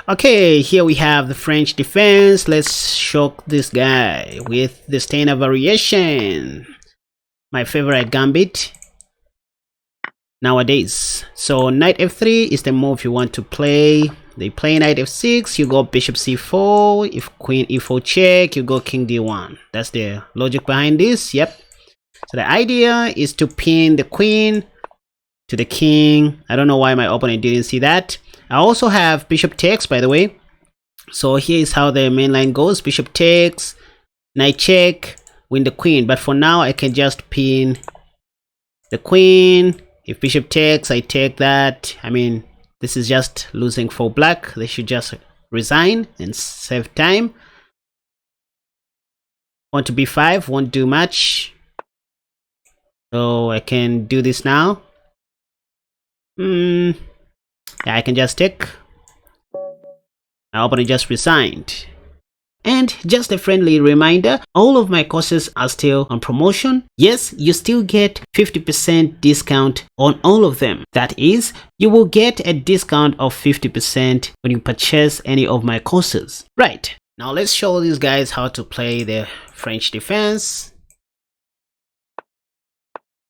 Okay, here we have the French defense. Let's shock this guy with the Steiner variation. My favorite gambit nowadays. So knight f3 is the move you want to play. They play knight f6, you go bishop c4. If queen e4 check, you go king d1. That's the logic behind this. Yep. So the idea is to pin the queen to the king. I don't know why my opponent didn't see that. I also have bishop takes, by the way. So here is how the main line goes. Bishop takes, knight check, win the queen. But for now, I can just pin the queen. If bishop takes, I take that. I mean, this is just losing for black. They should just resign and save time. Pawn to b5 won't do much. So I can do this now. Yeah, I can just take. My opponent just resigned. And just a friendly reminder, all of my courses are still on promotion. Yes, you still get 50% discount on all of them. That is, you will get a discount of 50% when you purchase any of my courses. Right, now let's show these guys how to play the French defense.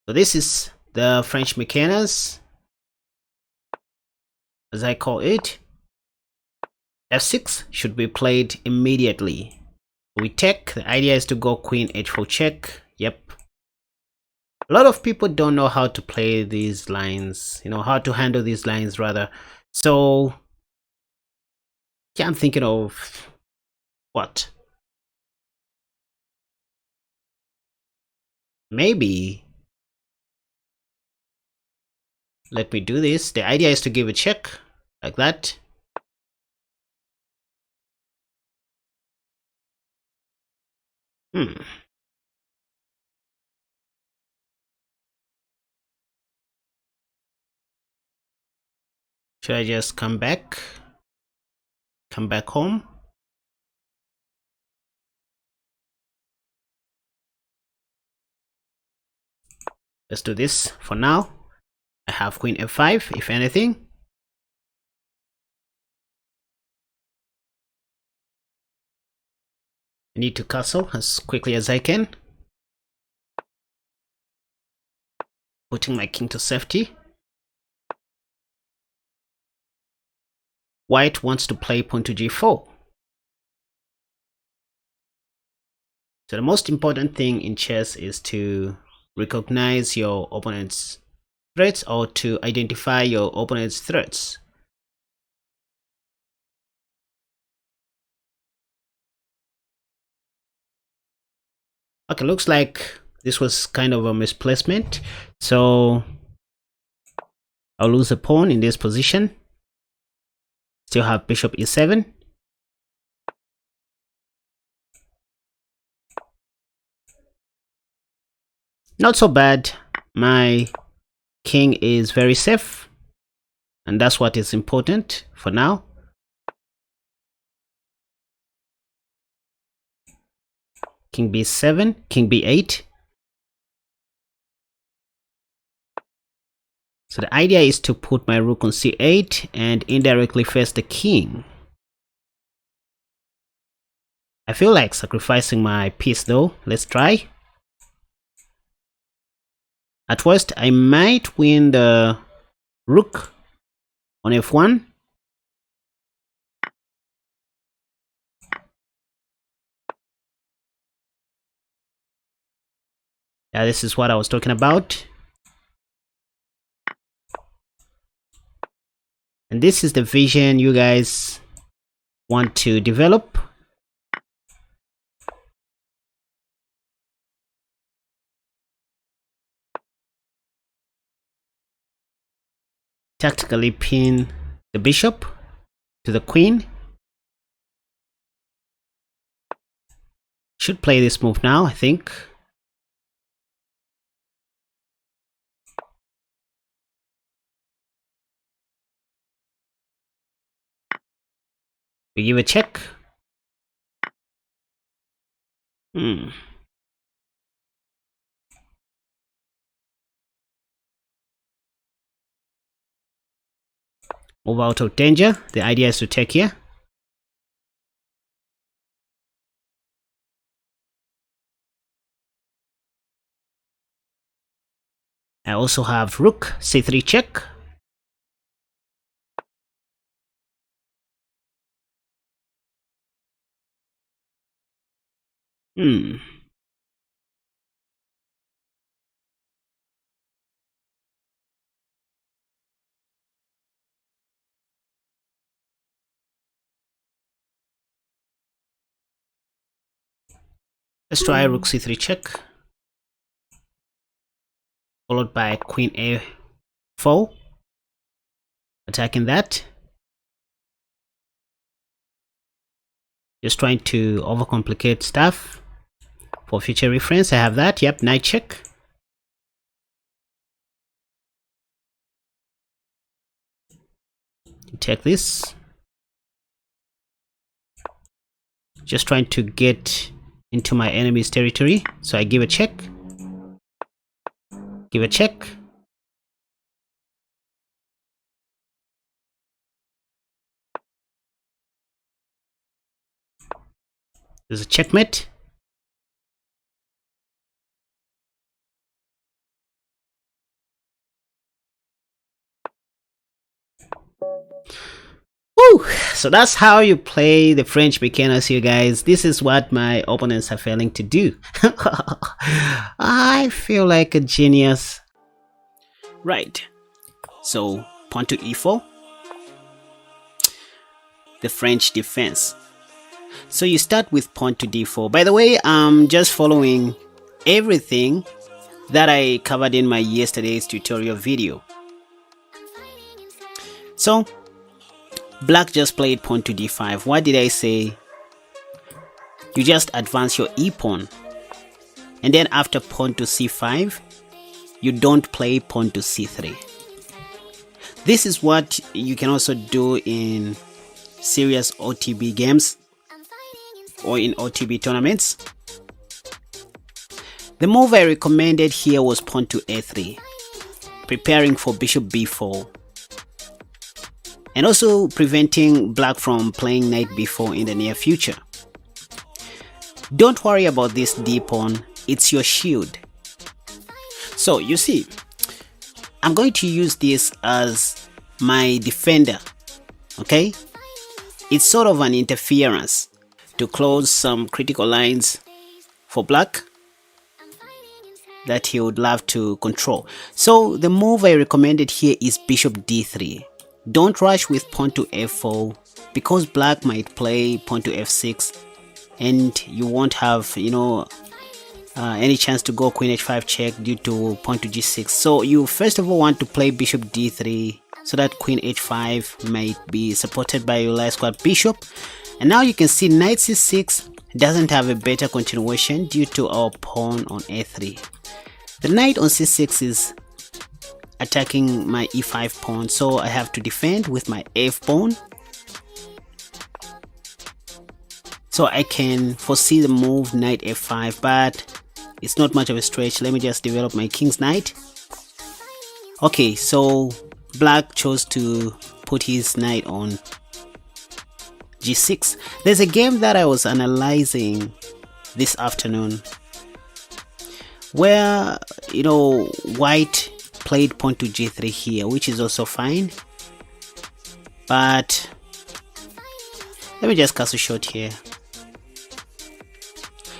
So this is the French mechanics, as I call it. f6 should be played immediately. We take. The idea is to go queen h4 check. Yep. A lot of people don't know how to play these lines, how to handle these lines rather. So yeah, I'm thinking of what? Maybe let me do this. The idea is to give a check like that. Should I just come back home? Let's do this for now. I have queen f5 if anything. I need to castle as quickly as I can, putting my king to safety. White wants to play pawn to g4. So the most important thing in chess is to recognize your opponent's threats, or to identify your opponent's threats. Okay, looks like this was kind of a misplacement. So I'll lose a pawn in this position. Still have bishop e7. Not so bad. My king is very safe, and that's what is important for now. King b7, king b8. So the idea is to put my rook on c8 and indirectly face the king. I feel like sacrificing my piece though. Let's try. At first, I might win the rook on f1. Yeah, this is what I was talking about. And this is the vision you guys want to develop. Tactically pin the bishop to the queen. Should play this move now, I think. We give a check. Move out of danger. The idea is to take here. I also have rook c3 check. Let's try rook c3 check, followed by queen a4, attacking that. Just trying to overcomplicate stuff. For future reference, I have that. Yep, knight check. Take this. Just trying to get into my enemy's territory. So I give a check. Give a check. There's a checkmate. Woo! So that's how you play the French beginners, you guys. This is what my opponents are failing to do. I feel like a genius. Right. So pawn to e4. The French defense. So you start with pawn to d4. By the way, I'm just following everything that I covered in my yesterday's tutorial video. So black just played pawn to d5. What did I say? You just advance your e pawn, and then after pawn to c5, you don't play pawn to c3. This is what you can also do in serious OTB games or in OTB tournaments. The move I recommended here was pawn to a3, preparing for bishop b4, and also preventing black from playing knight b4 in the near future. Don't worry about this d pawn, it's your shield. So you see, I'm going to use this as my defender, okay? It's sort of an interference to close some critical lines for black that he would love to control. So the move I recommended here is bishop d3. Don't rush with pawn to f4 because black might play pawn to f6 and you won't have, any chance to go queen h5 check due to pawn to g6. So you first of all want to play bishop d3 so that queen h5 might be supported by your light squad bishop. And now you can see knight c6 doesn't have a better continuation due to our pawn on a3. The knight on c6 is attacking my e5 pawn, so I have to defend with my f pawn. So I can foresee the move knight f5, but it's not much of a stretch. Let me just develop my king's knight. Okay, so black chose to put his knight on g6. There's a game that I was analyzing this afternoon where, white played pawn to g3 here, which is also fine, but let me just cast a shot here.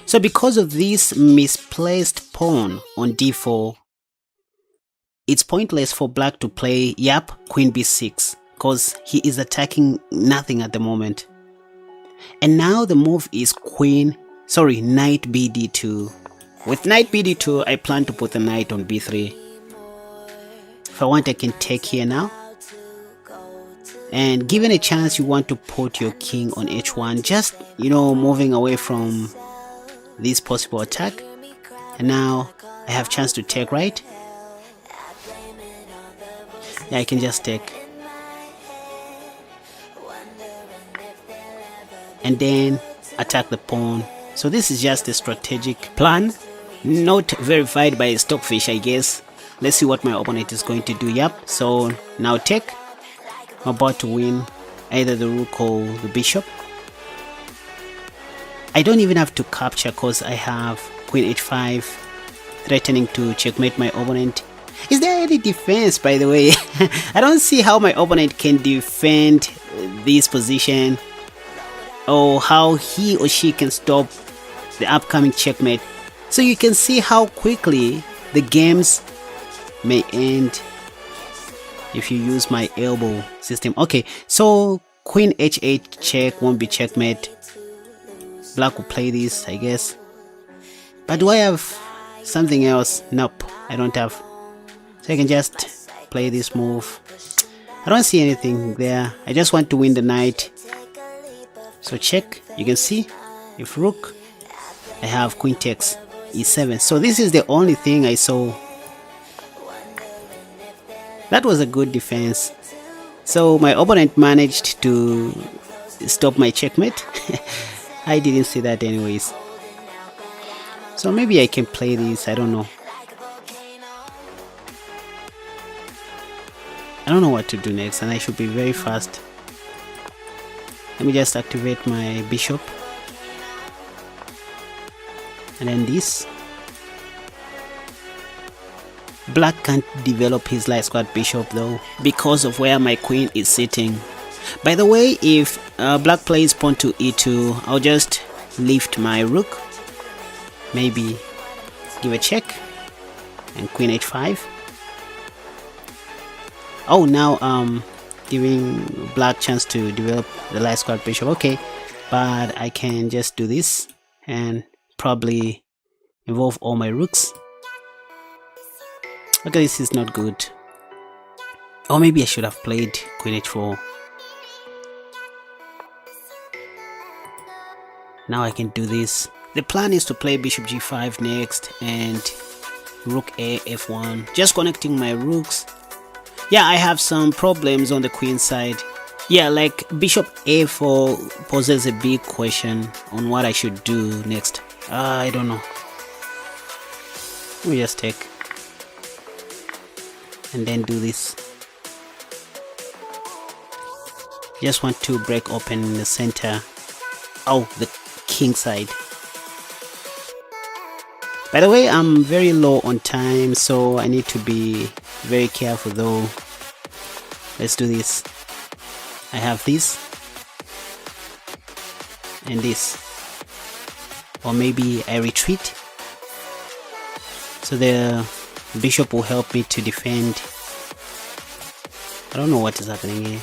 So because of this misplaced pawn on d4, it's pointless for black to play queen b6 because he is attacking nothing at the moment. And now the move is knight bd2. With knight bd2, I plan to put the knight on b3. If I want, I can take here now. And given a chance, you want to put your king on h1, just, moving away from this possible attack. And now I have chance to take, right? Yeah, I can just take. And then attack the pawn. So this is just a strategic plan, not verified by Stockfish, I guess. Let's see what my opponent is going to do. So now take. I'm about to win either the rook or the bishop. I don't even have to capture because I have queen h5 threatening to checkmate my opponent. Is there any defense, by the way? I don't see how my opponent can defend this position, or how he or she can stop the upcoming checkmate. So you can see how quickly the games may end if you use my elbow system. Okay, so queen h8 check won't be checkmate. Black will play this, I guess. But do I have something else? Nope, I don't have. So I can just play this move. I don't see anything there. I just want to win the knight. So check, you can see, if rook, I have queen takes e7. So this is the only thing I saw. That was a good defense. So my opponent managed to stop my checkmate. I didn't see that anyways. So maybe I can play this, I don't know. I don't know what to do next, and I should be very fast. Let me just activate my bishop. And then this. Black can't develop his light squad bishop though, because of where my queen is sitting. By the way, if black plays pawn to e2, I'll just lift my rook. Maybe give a check. And queen h5. Oh, now giving black chance to develop the light squad bishop. Okay, but I can just do this and probably involve all my rooks. Okay, this is not good. Or maybe I should have played queen h4. Now I can do this. The plan is to play bishop g5 next and rook a f1. Just connecting my rooks. Yeah, I have some problems on the queen side. Yeah, like bishop a4 poses a big question on what I should do next. I don't know. Let me just take and then do this. Just want to break open the center. Oh, the king side. By the way, I'm very low on time, so I need to be very careful though. Let's do this. I have this and this, or maybe I retreat, so the bishop will help me to defend. I don't know what is happening here.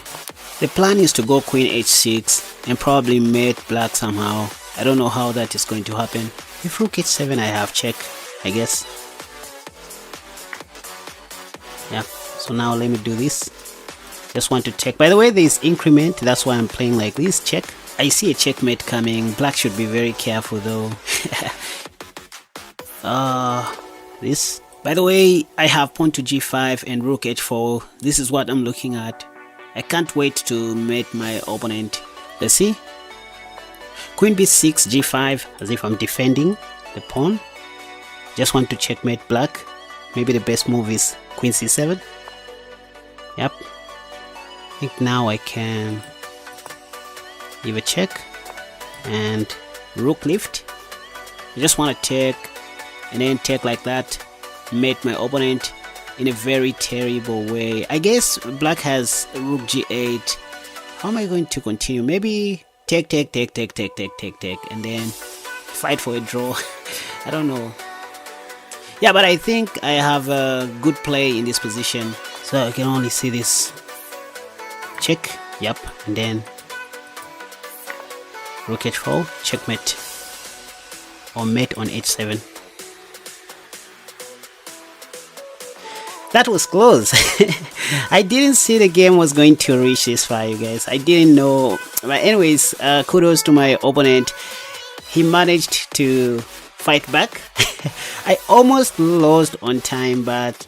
The plan is to go queen h6 and probably mate black somehow. I don't know how that is going to happen. If rook h7, I have check, I guess. Yeah, so now let me do this. Just want to check. By the way, there is increment, that's why I'm playing like this. Check. I see a checkmate coming. Black should be very careful though. This. By the way, I have pawn to g5 and rook h4. This is what I'm looking at. I can't wait to mate my opponent. Let's see. Queen b6, g5, as if I'm defending the pawn. Just want to checkmate black. Maybe the best move is queen c7. Yep. I think now I can give a check and rook lift. I just want to take and then take like that. Mate my opponent in a very terrible way. I guess black has rook g8. How am I going to continue? Maybe take, and then fight for a draw. I don't know. Yeah, but I think I have a good play in this position. So I can only see this. Check. Yep. And then rook h4. Checkmate. Or mate on h7. That was close. I didn't see the game was going to reach this far, you guys. I didn't know. But anyways, kudos to my opponent. He managed to fight back. I almost lost on time, but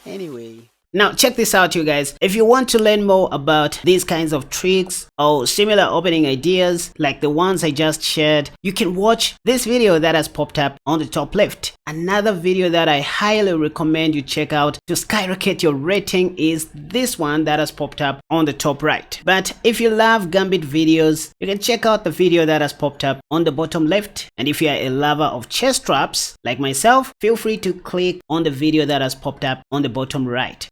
anyway. Now check this out, you guys. If you want to learn more about these kinds of tricks or similar opening ideas like the ones I just shared, you can watch this video that has popped up on the top left. Another video that I highly recommend you check out to skyrocket your rating is this one that has popped up on the top right. But if you love Gambit videos, you can check out the video that has popped up on the bottom left. And if you are a lover of chess traps like myself, feel free to click on the video that has popped up on the bottom right.